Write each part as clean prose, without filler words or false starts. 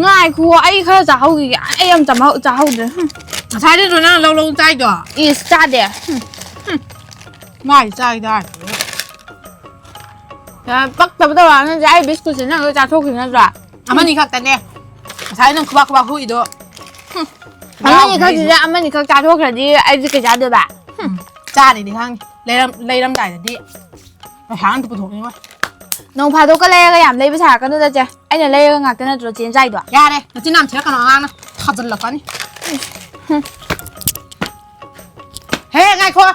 ง่ายครัวไอ้ข้าจะเอาอีกไอ้ยังจะเอาเลยใช้ได้ด้วยนะเราลงใจก่อนอีสจ้าเดียง่ายใจได้ปักแต่ตัวนั่นจะไอ้บิสกุตนั่นก็จะทุกข์นั่นจ้ะมันนี่ค่ะแต่เนี่ยใช้นั่งคุบคุยด้วยมันนี่เขาจะมันนี่เขาจะทุกข์แค่ดีไอ้จะจะเดือดแบบจ้าดิข้างเลยลำได้แต่ดิไปหาอันตัวถูกนี่วะน้องพาตัวก็เลยก็ยามเลยไปฉากกันด้วยจ้ะไอ้เนี่ยเลยก็งักแต่นั่นตัวเจียนใจด้วยยาเลยแล้วที่น้ำเชื้อกันน้องนะขัดจนหลับกันนี่เฮ้ยไงครัว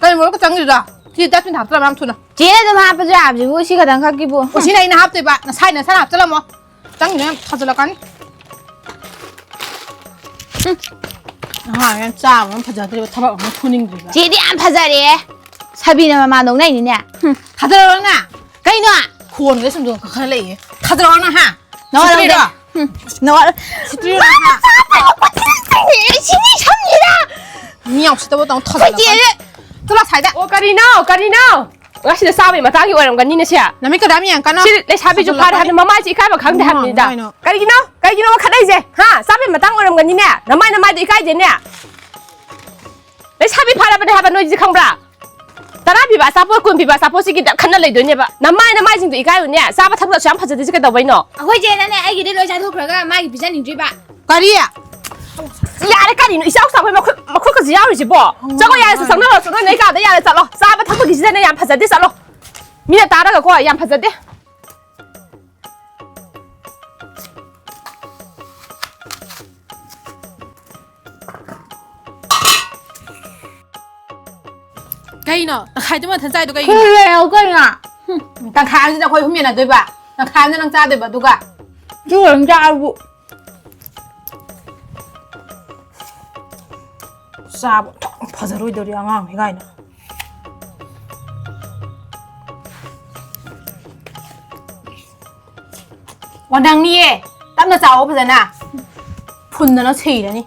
ก็ยังรู้ก็จังอยู่ด่ะที่ได้เป็นถามตลาดน้ำทุนอ่ะจีนจะมาไปจ้ะจีบุชิกระดังข้ากี่บัวชิไหนนะครับตัวบ้านใช่เนี่ยสนับจะละมั้งจังอยู่เนี่ยขัดจนหลับกันงั้นจ้ามันพอจะได้ทำแบบมันทุนนิ่งดีจีดีอันพอจะดีชาบีเนี่ยมาตรงไหนเนี่ยขัดจนหลับน่ะก็อีน่ะควรเลยสมดุลกับเขาเลยขัดจนหลับนะฮะน้องอะไรเนี่ยน้องชิดเลยฮะชินี่ทำยังไง你要是都不懂，他快点！这拉菜的。我跟你闹，我是沙贝嘛，打给我跟你那些。那没个咱们样干呢？是来沙贝就怕他的妈妈去开不扛的他们的。跟你闹，我看那些哈，沙贝嘛打我跟你呢，那买的开点呢。来沙贝怕他不得他把诺基扛不啦？ตลาดพี่บ้าซาโปกุนพี่บ้าซาโปสิกินขนาดเลยด้วยเนี่ยบ้าน้ำไม้จริงตัวอีกอย่างเนี่ยซาบะทำกับฉันพัฒนาจะกันตัวไว้เนาะคุยเจนนั่นเนี่ยไอ้กินได้เลยฉันทุกครั้งก็ไม่กินพิซซ่าหนึ่งจุดบ้า干哩呀你干你一下上回嘛快个是要去不这个呀是上到了那搞的呀来咋了ซาบะทำกับ现在那样พัฒนา的啥了明天打那个过样พัฒนา的该呢，开这么疼在都该。对啊，我跟你讲，但看人家会后面的对吧？那看人能咋对吧？都个。就人家不。啥不？跑着路都这样啊，没干呢。我当你，咱们找不着呢，喷的那吹的呢。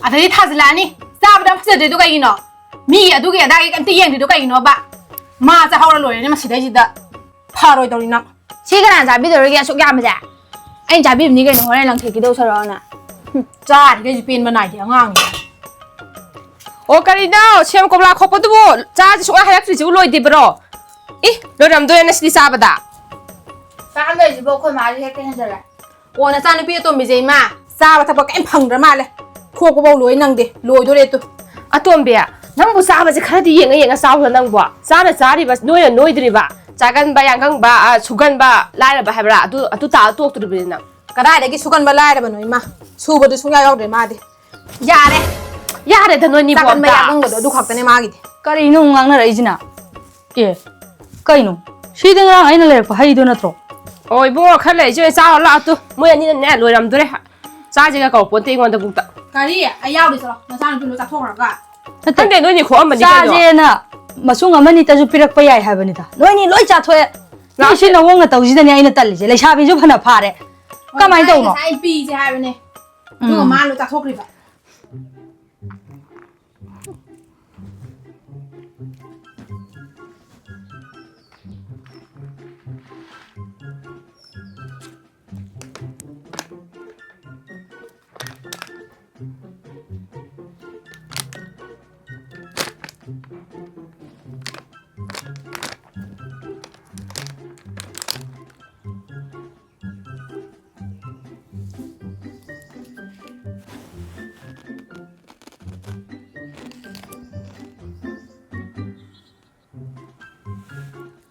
啊，这里他是哪里？咋不当不是这都该呢？米也都给大家跟对眼的都该呢吧？妈在好了路，你们现在记得，跑了到里呢。谁个人在比头儿给说干么子？哎，在比你个人回来能提几多车呢？咋的？这变么哪样啊？我跟你闹，前面过不拉可不多，咋就说还要追求落地不咯？咦，老两对那是啥不的？反正是包括买这些跟着来。我那咱那边都没人嘛，啥他不敢碰着嘛嘞？可不包落能的，落多嘞都。啊，对不？能不啥吧？就看的演个啥不能不？啥的啥的吧，弄的吧。咋กัน吧ยังกัน吧สุกัน吧ไล่了吧还不啦都打多ตัวเป็นนะก็ได้เด็กสุกัน吧ไล่了吧หน่อยมาสู้บดูสู้ยาวๆเดี๋ยวมาดิยาเลยแต่หน่อยนี่บ่ไม่อยากกังวลดูขอบแต่ในมากี่ก็ได้นุ่งงังนั่นอะไรจีน่ะเอ๋ก็อีนุ่งชีดึงร่างไอ้นั่นเลยก็ให้ดูนะทรโอ้ยบัวขันเลยช่วยจ้าละตัวเมื่อนี้เนี่ยรวยรำตัวเลยจ้าจะก็ปนเต็งวันตะบุกตะก็ดีไอ้ยาวดิสระน้าจ้างพี่รู้จักท่องหรอกะตั้งแต่หน่อยนี่ขอมันดีกว่าจ้าเจน่ะมาส่งมันนี่แต่จะพิรักไปใหญ่ให้บันนี่ตาหน่อยนี่ร้อยจ่าถ้วยนี่ชิน้องงตัวจีนนี่ไอ้นั่นตัดเลยเลยชาบินจุพันธุ์พาร์เก็ไม่ต้องเนาะใช่ปีจะให้บันนี่ดูมารู้จักท่องหรือเปล่า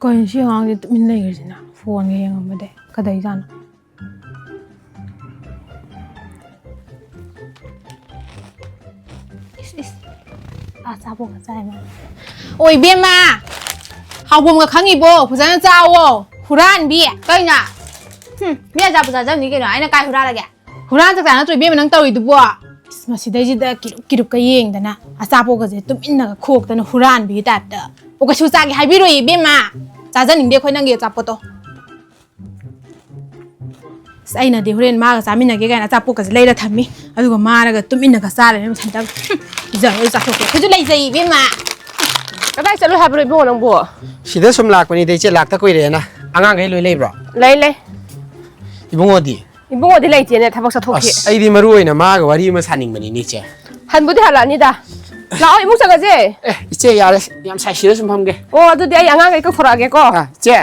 ก็ยังเชื่อว่าจะมินเลยกันนะโฟนก็ยังไม่ได้ก็ได้จ้านะอาซาบอกใจมาโอ้ยเบี้ยมาเขาผมกับข้างอีโบผู้ชายเจ้าโว้หูร้านเบี้ยก็ยังอ่ะเมียจะผู้ชายเจ้านี่กันเหรอไอ้นั่นกายหูร้านอะไรแกหูร้านจากแต่นั้นตัวเบี้ยมันนั่งเตาอยู่ตัวมาสิได้จิตได้กิรุกเองแต่นะอาซาบอกก็จะตุ้มอินนักโคกแต่นะหูร้านบี้แต่โอ้ก็ชูจากให้พี่รู้อีเบี้ยมาจ้าจะหนึ่งเดียวคนนั่งเกี่ยวจับปะโตไอ้น่ะเดี๋ยวเรียนมากสามีน่ะแกกันอาจารย์ปุ๊กก็จะเล่นแล้วทำมิเอาดูก็มาแล้วก็ตุ้มอินน่ะก็ซาเลยไม่ทันได้จะเอาจับปะโตเขาจะเล่นใจเบี้ยมา ก็ได้จะรู้หาบริโภคน้องบัว สิได้สมหลักวันนี้ได้เจ็ดหลักตะกุยเลยนะอ่างให้รวยเลยบรอ เลยอีบุ้งดี อีบุ้งที่เลยเจเนี่ยทำบักสะทกเก ไอ้ดีมารวยนะมากกว่าที่มาสันนิงมันนี่เจ้ หันบุตรหันหลานนี่ด่าเราอีบุ้งสังกัดเจ้ เจ้ยาเลยยามใส่สิได้สมพมเก โอ้ตัวเดียวอ่างก็ทรายก็ เจ้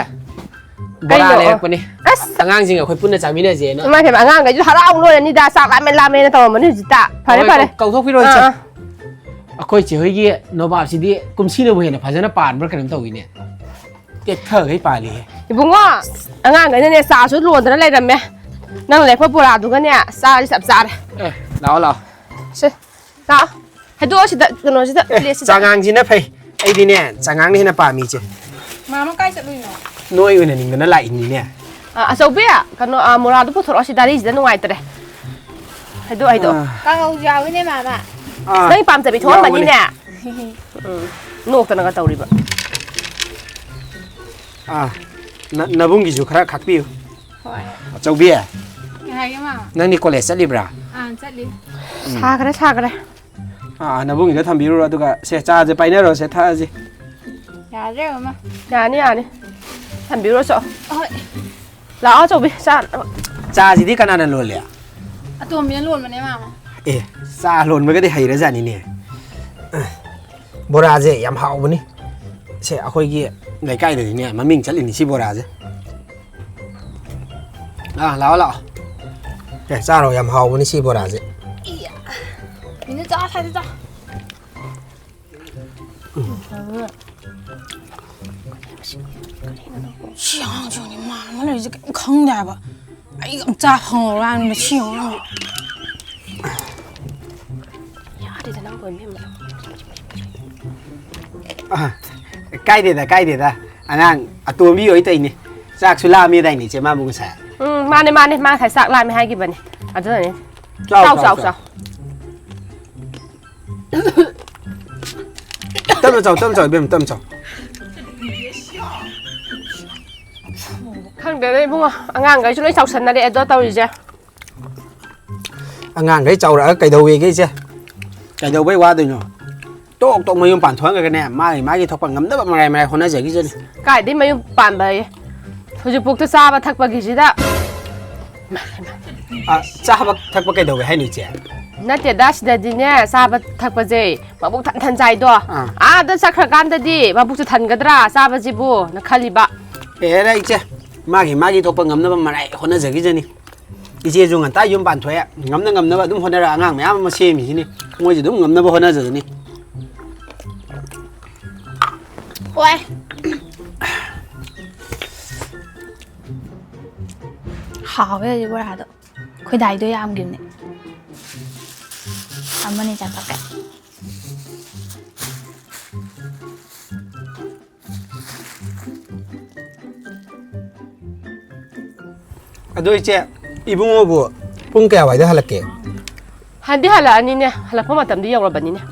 บราเลยคนนี้อ่างจริงอ่ะคนพูดในใจไม่ได้เจ้เนาะ ไม่เห็นอ่างก็จะหาเอาเลยนี่ด่าสักลาเมลาเมนตัวมันนี่จิตาผ่านไปเลย เก่าทุกพี่รวยเจ้คอยเจ้าเฮียโนบาสิดีกุมชีโนเห็นพัฒนาป่านบริการตัวอีเนี่ยเด็กเธอให้ป่าเลยอีบุ้งว่าอ่างก็เนี่ยสาวชุดล้วนแต่นั่นอะไรดัมเมนั่งเลยพวกโบราณดูกันเนี่ยสาวที่สับสารเราใช่เราให้ดูสิเด็กกันหน่อยสิเด็กเลี้ยสิจางจริงนะเพ่ไอ้ดีเนี่ยจางนี่นะป่ามีเจ้ มามันใกล้จะลุยเนาะน้อยอยู่เนี่ยนี่นั่นแหละอีนี่เนี่ยอาโซเบียกันโนโมราดูพูดถึงสิดาริสเดนไว้แต่ให้ดูก็เอายาวไว้เนี่ยมาบ่ะนั่งปั๊มจะไปทวนมันนี่เนี่ยนูกตัวนั้นก็ตัวรีบนาบุ้งกี่จุกระขักปิ้วเจ้าเบี้ยนั่งนี่คอเลสลิบราจัดลิชากันเลยนาบุ้งอีกแล้วทำบิวเราตัวก็เสียจ้าจะไปเนี่ยเราเสียท่าสิอย่าเร็วมาอย่านี่ทำบิวเราสอแล้วเจ้าเบี้ยจ้าสิที่กันนั่นล้วนเลยตัวมีล้วนมันได้มาซาล้วนมันก็ได้ให้ระจานี่เนี่ยโบราณเจยำหาวันนี้เสียคุยกี้ในใกล้เลยเนี่ยมันมิ่งจัดลินชิโบราณเจแล้วจ้าเรายำหาวันนี้ชิโบราณเจ你จ้าใช่จ้าเชี่ยงจนี่มามันเลยจะขังได้ปะไอ้กำจ้าของเราเนี่ยเชี่ยงอย่าดิจะนั่งบนพี่มันใกล้เด็ดอันนั้นตัวมีอยู่ไอ้ตัวนี้จากสุรามีได้นี่เจ้ามาบุ้งแสมาถ่ายสักลายไม่ให้กี่บันนี่อันเจ้าเนี่ยเจ้าต้มจ่อเบิ่มต้มจ่อข้างเดียวเลยบุ้งอ่างก็ช่วยเจ้าฉันนะเดี๋ยวตัวอยู่เจ้าอ่างcáiเจ้าlà cái đầu về cái chứ cái đầu bây qua từ nhỏ tụi mày dùng bản thoáng cái này mai cái thọc bằng ngấm đó mà ngày hôm nay giải cái gì cái đi mày dùng bản bày thôi chụp cái sao mà thắc bằng cái gì đó sao mà thắc bằng cái đầu về hay nữ trẻนั่นเดี๋ยวได้สิเดี๋ยวนี้ทราบทักไปเจมาบุกทันใจด้วยเดินสักครั้งกันดีมาบุกจะทันกันด้าทราบจีบูนักขลิบะได้เจ้มากี่ทบปังงำนั่นมาไหนคนนั้นจะกี่เจนี่อีเจจุงกันตายยุ่งปั่นถอยงำนั่นว่าดุ้มคนนั้นงางไม่เอามาเชี่ยมีนี่งวยจะดุ้มงำนั่นว่าคนนั้นจะนี่โอ้ย好嘅就不係度，佢大都啱嘅呢。aman nih jangan pakai aduh cek ibu mau bu pun kayak apa itu halak ke handi halak ini nih halak apa macam dia orang bani nih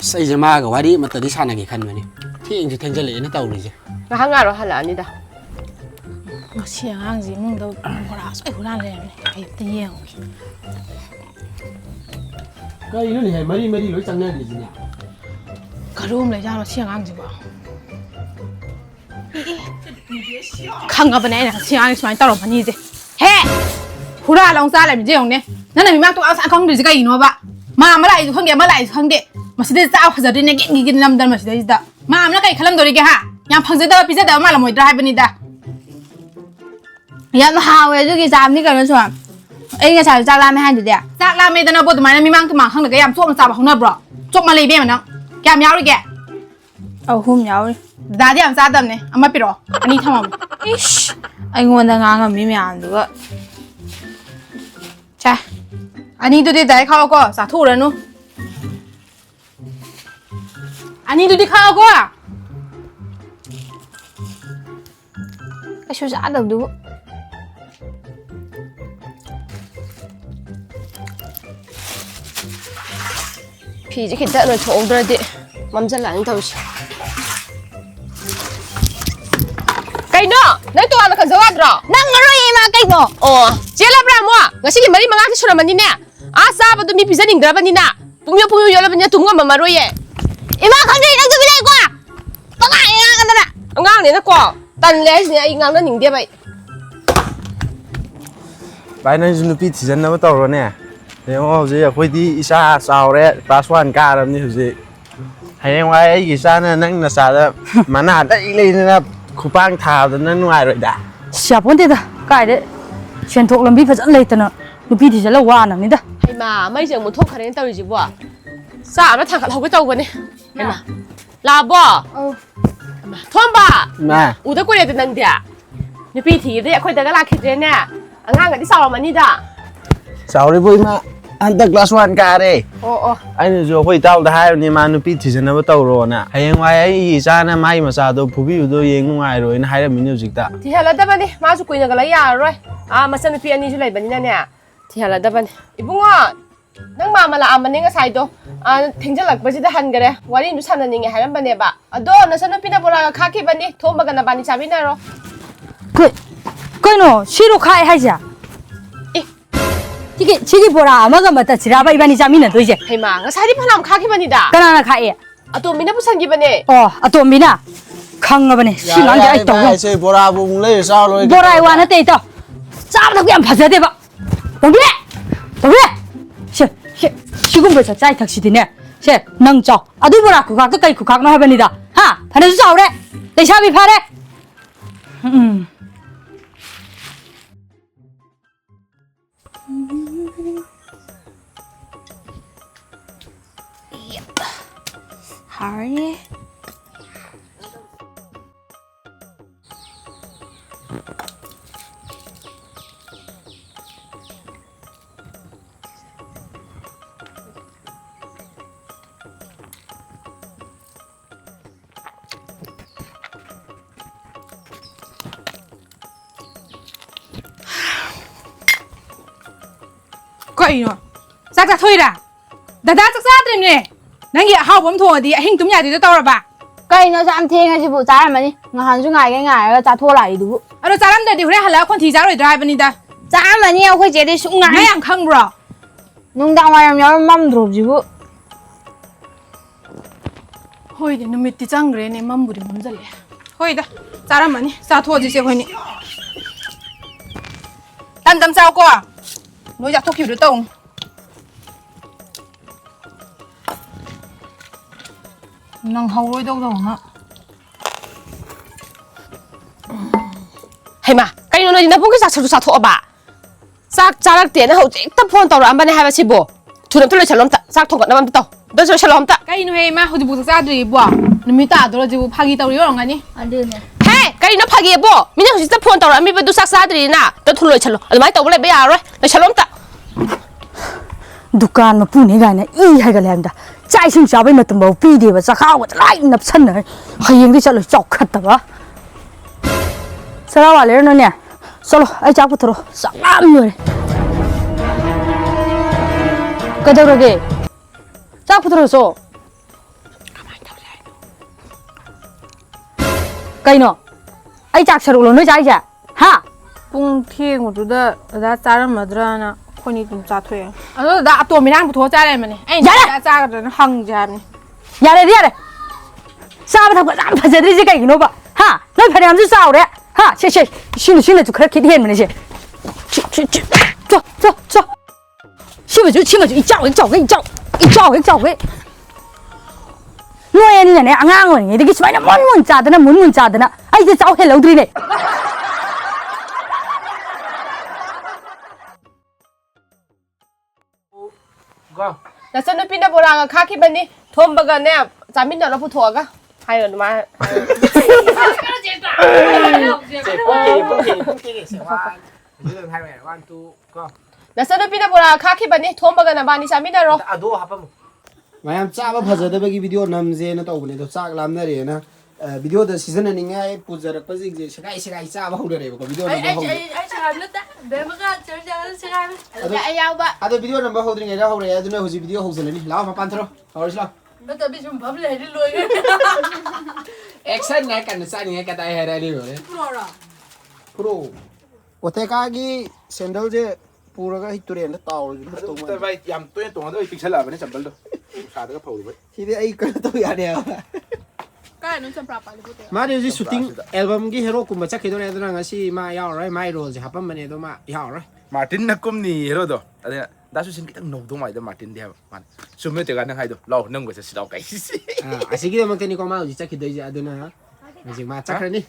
saya jemaah ke wadi mata di sana ke kan manaที่อิงจะทันจะเลยนี่tahuเลยnggak hangar loh halak ini dah siang sih mung tau beras hulanเลยkayak tiang cái ini nih mari lối sang này gì nhỉ cái room này ra nó siang sih ba khăng ở bên này nè siang sih tao làm gì thế he hulan long sa làm gì ông nèนั่นน่ะมีมากตัวเอาสักครั้งดูสิก็อีโน่บะมาเมื่อไหร่ครั้งเดียวเมื่อไหร่ครั้งเดียวมาสิได้จะเอาจะได้เนี่ยกินลำดันมาสิได้จะมาเมื่อไหร่ขลังตัวนี้แกฮะยังพังจะได้พิเศษเดี๋ยวมาละมวยดรายเป็นนี่ด้ยังหาเวจุกิจามนี่กันนะชัวร์เอ้ยชาวจากลาไม่ให้ดีเดียจากลาไม่แต่เราปวดตัวมันมีมั่งตัวมันข้างหนึ่งก็ยำส้มสาบของเนบหรอจบมาเลยเบี้ยมันน้องแกมยาวเลยแกเอาหุ่มยาวเลยดาที่ยำซาดำเนี่ยเอามาปิดหรออันนี้ทำไมอิชไอ้งวนแต่งานก็มีไม่อ่านดูก็ใช่อันนี้ดูดิได้เข้าก็สาธุเลยนู้อันนี้ดูดิเข้าก็ไอ้ชูจะอ่านดูพี่จะคิดแต่เราโชว์ด้วยดิมันจะหลังเท่าสิไก่เนาะนั่นตัวเราขันสวัสดิ์หรอนั่งอะไรมาไก่เนาะอ๋อเจ้าละปรามัวงั้นสิมารีมังอาที่ชนะมันนี่เนี่ยอาซาบัดมีพิซซ่าหนึ่งดราบันนี่นะปุ่มยอเยอะแล้วเป็นยังทุ่งว่ามันมาด้วยเอ๋มาขันดีนั่งจะไปได้กว่า ꯉꯥꯡꯅꯦꯅꯀꯣ ꯇꯜꯂꯦ ꯍꯥꯏꯁꯤꯅꯦ ꯑꯩ ꯉꯥꯡꯅꯅꯤꯡꯗꯦꯕ ꯑꯩ ꯚꯥꯏ ꯅꯪꯁꯨ ꯅꯨꯄꯤ ꯊꯤꯖꯟꯅꯕ ꯇꯧꯔꯣꯅꯦ ꯌꯦꯡꯉꯣ ꯍꯧꯖꯤꯛ ꯑꯩꯈꯣꯏꯗꯤ ꯏꯆꯥ ꯆꯥꯎꯔꯦ ꯀ꯭ꯂꯥꯁ 1 ꯀꯥꯔꯕꯅꯤ ꯍꯧꯖꯤꯛ ꯍꯌꯦꯡꯋꯥꯏ ꯑꯩꯒꯤ ꯏꯆꯥꯅ ꯅꯪ ꯅꯆꯥꯗ ꯃꯅꯥ ꯂꯩꯗꯅ ꯈꯨꯄꯥꯡ ꯊꯥꯕꯗ ꯅꯪ ꯅꯨꯡꯉꯥꯏꯔꯣꯏꯗ ꯌꯥꯄꯣꯟꯇꯦꯗ ꯀꯥꯏꯗꯩ ꯁꯦꯟꯊꯣꯛ ꯂꯝꯕꯤ ꯐꯖꯅ ꯂꯩꯇꯅ ꯅꯨꯄꯤ ꯊꯤꯖꯜꯂ ꯋꯥꯅꯕꯅꯤꯗ ꯍꯩꯃꯥ ꯃꯩꯁꯦ ꯑꯃꯨꯛ ꯊꯣꯛꯈ꯭ꯔꯦꯅ ꯇꯧꯔꯤꯁꯤꯕꯣ ꯆꯥꯛ ꯑꯃ ꯊꯥꯡꯒꯠꯍꯧꯒꯦ ꯇꯧꯕꯅꯦ ꯍꯩꯃꯥ ꯂꯥꯛꯑꯕꯣ ꯊꯣꯝꯕ ꯎꯗ ꯀꯨꯏꯔꯦꯗ ꯅꯪꯗꯤ ꯅꯨꯄꯤ ꯊꯤꯒꯗꯤ ꯑꯩꯈꯣꯏꯗꯒ ꯂꯥꯛꯈꯤꯗ꯭ꯔꯦꯅꯦ ꯑꯉꯥꯡꯒꯗꯤ ꯆꯥꯎꯔꯝꯃꯅꯤꯗ ꯆꯥꯎꯔꯤꯕꯣ ꯏꯃꯥ ꯍꯟꯗꯛ ꯀ꯭ꯂꯥꯁ 1 ꯀꯥꯔꯦ ꯑꯣ ꯑꯩꯅꯁꯨ ꯑꯩꯈꯣꯏ ꯏꯇꯥꯎꯗ ꯍꯥꯏꯕꯅꯤ ꯃꯥ ꯅꯨꯄꯤ ꯊꯤꯖꯟꯅꯕ ꯇꯧꯔꯣꯅ ꯍꯌꯦꯡꯋꯥꯏ ꯑꯩꯒꯤ ꯏꯆꯥꯅ ꯃꯥꯒꯤ ꯃꯆꯥꯗꯣ ꯐꯨꯕꯤꯕꯗꯣ ꯌꯦꯡ ꯅꯨꯡꯉꯥꯏꯔꯣꯏꯅ ꯍꯥꯏꯔꯝꯃꯤꯅꯦ ꯍꯧꯖꯤꯛꯇ ꯊꯤꯍꯜꯂꯗꯕꯅꯤ ꯃꯥꯁꯨ ꯀꯨꯏꯅꯒ ꯂꯩ ꯌꯥꯔꯔꯣꯏ ꯃꯆꯟꯅꯨꯄꯤ ꯑꯅꯤꯁꯨ ꯂꯩꯕꯅꯤꯅꯅꯦ ꯊꯤꯍꯜꯂꯗꯕꯅꯤ ꯏꯕꯨꯡꯉꯣ ꯅꯪ ꯃꯥꯃ ꯂꯥꯛꯑꯝꯕꯅꯦ ꯉꯁꯥꯏꯗꯣ ꯊꯦꯡꯖꯜꯂꯛꯄꯁꯤꯗ ꯍꯟꯈꯔꯦ ꯋꯥꯔꯤꯁꯨ ꯁꯥꯟꯅꯅꯤꯡꯉꯦ ꯍꯥꯏꯔꯝꯕꯅꯦꯕ ꯑꯗꯣ ꯅꯆꯟꯅꯨꯄꯤꯅ ꯕꯣꯔꯥꯒ ꯈꯥꯛꯈꯤꯕꯅꯤ ꯊꯣꯝꯕꯒ ꯅꯕꯥꯅꯤ ꯆꯥꯃꯤꯟꯅꯔꯣ ꯀꯩꯅꯣ ꯁꯤꯔꯣ ꯈꯥꯛꯑꯦ ꯍꯥꯏꯁꯦ ꯑꯦ ꯁꯤꯒꯤ ꯕꯣꯔꯥ ꯑꯃꯒ ꯃꯇꯠꯁꯤꯔꯥꯕ ꯏꯕꯥꯅꯤ ꯆꯥꯃꯤꯟꯅꯗꯣꯏꯁꯦ ꯍꯩꯃꯥ ꯉꯁꯥꯏꯗꯤ ꯐꯅꯌꯥꯝ ꯈꯥꯛꯈꯤꯕꯅꯤꯗ ꯀꯅꯥꯅ ꯈꯥꯛꯑꯦ ꯑꯇꯣꯝꯕꯤꯅ ꯄꯨꯁꯟꯈꯤꯕꯅꯦ ꯑꯣ ꯑꯇꯣꯝꯕꯤꯅ ꯈꯪꯉꯕꯅꯦ ꯁꯤ ꯉꯥꯡꯁꯦ ꯑꯩ ꯇꯧ ꯕꯣꯔꯥꯕꯨ ꯑꯃꯨꯛ ꯂꯩꯔ ꯆꯥꯎ ꯂꯣꯏꯔꯦ ꯕꯣꯔꯥꯏ ꯋꯥ ꯅꯠꯇꯦ ꯏꯇꯥꯎ ꯆꯥꯕ ꯊꯛꯄ ꯌꯥꯝ ꯐꯖꯗꯦꯕ ꯇꯧꯕꯤ 시금벌 짜이 탁시디네 세 낭짜 아두 보라 그각도 까이 그각노 해변이다 하 파네수 짜오래 내 샤비 파래 하리 ꯀꯩꯅꯣ ꯆꯥꯛ ꯆꯥꯊꯣꯛꯏꯔꯥ ꯗꯗꯥ ꯆꯥꯛ ꯆꯥꯗ꯭ꯔꯤꯝꯅꯦ ꯅꯪꯒꯤ ꯑꯍꯥꯎꯕ ꯑꯃ ꯊꯣꯡꯉꯗꯤ ꯑꯍꯤꯡ ꯇꯨꯝ ꯌꯥꯗꯦꯗꯣ ꯇꯧꯔꯕ ꯀꯩꯅꯣ ꯌꯥꯝ ꯊꯦꯡꯉꯁꯤꯕꯨ ꯆꯥꯔꯝꯃꯅꯤ ꯉꯍꯥꯟꯁꯨ ꯉꯥꯏꯔꯒ ꯆꯥꯊꯣꯛꯂꯥꯛꯏꯗꯨꯕꯨ ꯑꯗꯣ ꯆꯥꯔꯝꯗ꯭ꯔꯗꯤ ꯍꯣꯔꯦꯟ ꯍꯜꯂꯛꯑꯒ ꯈꯣꯟꯊꯤ ꯆꯥꯔꯣꯏꯗ꯭ꯔꯥ ꯍꯥꯏꯕꯅꯤꯗ ꯆꯥꯔꯝꯃꯅꯤ ꯑꯩꯈꯣꯏ ꯆꯦꯗꯤ ꯁꯨꯡꯉꯥꯏ ꯅꯪ ꯌꯥꯝ ꯈꯪꯕ꯭ꯔꯣ ꯅꯨꯡꯗꯥꯡ ꯋꯥꯏꯔꯝ ꯌꯥꯎꯔ ꯃꯝꯗ꯭ꯔꯣꯕꯁꯤꯕꯨ ꯍꯣꯏꯗꯤ ꯅꯨꯃꯤꯠꯇꯤ ꯆꯪꯈ꯭ꯔꯦꯅꯦ ꯃꯝꯕꯨꯗꯤ ꯃꯝꯖꯜꯂꯦ ꯍꯣꯏꯗ ꯆꯥꯔꯝꯃꯅꯤ ꯆꯥꯊꯣꯛꯑꯁꯤꯁꯦ ꯑꯩꯈꯣꯏꯅꯤ ꯇꯝ ꯆꯥꯎꯀꯣ ꯅꯣꯏ ꯆꯥꯊꯣꯛꯈꯤꯕꯗꯣ ꯇꯧ ꯅꯪ ꯍꯧꯔꯣꯏꯗꯧꯗꯧꯅ ꯍꯩꯃꯥ ꯀꯩꯅꯣ ꯅꯣꯏꯗꯤ ꯅꯕꯨꯡꯒꯤ ꯆꯥꯛꯁꯨ ꯆꯥꯊꯣꯛꯑꯕ ꯆꯥꯛ ꯆꯥꯔꯛꯇꯦꯅ ꯍꯧꯖꯤꯛꯇ ꯐꯣꯟ ꯇꯧꯔꯛꯑꯝꯕꯅꯦ ꯍꯥꯏꯕ ꯁꯤꯕꯨ ꯊꯨꯅ ꯑꯝꯇ ꯂꯣꯏꯁꯜꯂꯣ ꯑꯝꯇ ꯆꯥꯛ ꯊꯣꯡꯒꯠꯅꯕ ꯑꯝꯇ ꯇꯧ ꯑꯝꯇ ꯂꯣꯏꯁꯜꯂꯣ ꯑꯝꯇ ꯀꯩꯅꯣꯍꯦ ꯏꯃꯥ ꯍꯧꯖꯤꯛꯐꯥꯎ ꯆꯥꯛ ꯆꯥꯗ꯭ꯔꯤꯕꯣ ꯅꯨꯃꯤꯠ ꯇꯥꯗꯣꯔꯁꯤꯕꯨ ꯐꯥꯒꯤ ꯇꯧꯔꯤ ꯑꯣꯏꯔꯝꯒꯅꯤ ꯑꯗꯨꯅꯦ ꯍꯦ ꯀꯔꯤꯅꯣ ꯐꯥꯒꯤꯕꯣ ꯃꯤꯅ ꯍꯧꯖꯤꯛꯇ ꯐꯣꯟ ꯇꯧꯔꯛꯑꯝꯃꯤꯕꯗꯨ ꯆꯥꯛ ꯆꯥꯗ꯭ꯔꯤꯅ ꯑꯝꯇ ꯊꯨꯅ ꯂꯣꯏꯁꯜꯂꯣ ꯑꯗꯨꯃꯥꯏꯅ ꯇꯧꯕ ꯂꯩꯕ ꯌꯥꯔꯔꯣꯏ ꯂꯣꯏꯁꯜꯂꯣ ꯑꯝꯇ दुकान में पुने गाने ई है गलेंदा चाय सिंह चाबे में तुम पी देव चखाव लाई नपसन हयेंग चलो चौखतबा चला वाले ने चलो आई चा पुथरो सलाम लोरे कदरगे चा पुथरो सो कइनो आई चाक सरुलो नो जाइजा हा ꯄꯨꯡ ꯊꯦꯡꯕꯗꯨꯗ ꯗꯗꯥ ꯆꯥꯔꯝꯃꯗ꯭ꯔꯥꯅ ꯑꯩꯈꯣꯏꯅꯤ ꯑꯗꯨꯝ ꯆꯥꯊꯣꯛꯑꯦ ꯑꯗꯣ ꯗꯗꯥ ꯑꯇꯣꯝꯕꯤꯅꯥꯡ ꯄꯨꯊꯣꯛꯑ ꯆꯥꯔꯝꯃꯅꯤ ꯑꯩꯅ ꯗꯗꯥ ꯆꯥꯒꯗ꯭ꯔꯥꯅ ꯍꯪꯖꯦ ꯍꯥꯏꯕꯅꯤ यारे यारे चाब थक फजद्रीसे कईगिनोबा हा नोई फरेमसु चावरे हा से सिनु खरा खिद हेनमने से चो सिबजु सिमजु इचावे नोई अनिने आंगांग ओइने दि सुमाइना मन चादना आइजे चाव हेलौद्रिने ꯅꯆꯟꯅꯨꯄꯤꯅ ꯕꯣꯔꯥꯒ ꯈꯥꯛꯈꯤꯕꯅꯤ ꯊꯣꯝꯕꯒꯅꯦ ꯆꯥꯃꯤꯟꯅꯔꯣ ꯄꯨꯊꯣꯛꯑꯒ ꯍꯥꯏꯔꯣ ꯑꯗꯨꯃꯥꯏꯅ ꯅꯆꯟꯅꯨꯄꯤꯅ ꯕꯣꯔꯥꯒ ꯈꯥꯛꯈꯤꯕꯅꯤ ꯊꯣꯝꯕꯒ ꯅꯕꯥꯅꯤ ꯆꯥꯃꯤꯟꯅꯔꯣ ꯃꯌꯥꯝ ꯆꯥꯕ ꯐꯖꯗꯕꯒꯤ ꯚꯤꯗꯤꯑꯣ ꯅꯝꯖꯦꯅ ꯇꯧꯕꯅꯦ ꯑꯗꯣ ꯆꯥꯛ ꯂꯥꯝꯅꯔꯦꯅ ꯚꯤꯗꯤꯑꯣꯗ ꯁꯤꯖꯤꯟꯅꯅꯤꯡꯉꯥꯏ ꯄꯨꯖꯔꯛꯄꯁꯤꯡꯁꯦ ꯁꯦꯒꯥꯏ ꯆꯥꯕ ꯍꯧꯅꯔꯦꯕꯀꯣ ꯚꯤꯗꯤꯑꯣ ꯅꯝꯕ ꯍꯧꯗ꯭ꯔꯤ ꯑꯗꯣ ꯚꯤꯗꯤꯑꯣ ꯅꯝꯕ ꯍꯧꯗ꯭ꯔꯤꯉꯩꯗ ꯍꯧꯔꯛꯑꯦ ꯑꯗꯨꯅ ꯍꯧꯖꯤꯛ ꯚꯤꯗꯤꯑꯣ ꯍꯧꯖꯤꯜꯂꯅꯤ ꯂꯥꯛꯑꯣ ꯃꯄꯥꯟ ꯊꯣꯔꯛꯑꯣ ꯍꯧꯔꯁꯤ ꯂꯥꯛꯑꯣ ꯑꯦꯛꯁꯟ ꯉꯥꯏ ꯀꯟꯅ ꯆꯥꯅꯤꯡꯉꯥꯏ ꯀꯗꯥꯏ ꯍꯥꯏꯔꯛꯑꯅꯤ ꯄꯨꯔꯣ ꯄꯣꯇꯦꯀꯥꯒꯤ ꯁꯦꯟꯗꯜꯁꯦ पूरा ही तुरेंदा ताऊ तो भाई याम तो ये तो पिक्सल आबने चंबल दो सादगा फौरी भाई सीधे आई कर तो यार 까이는 좀 브라빨리 보대요. 마디 이제 슈팅 앨범기 헤로kum마 착히도래 애들랑 같이 마 야오래 마이로즈 하판만에도 마 야오래 Martin na kumni hero do. Ada dasu sin kitang no do mai da Martin dia man. Sume te ganang hai do. Law nang go sa sidaw kai. 아 아시기도 막테니 고마 우지 착히도 이제 아드나 이제 마 착하니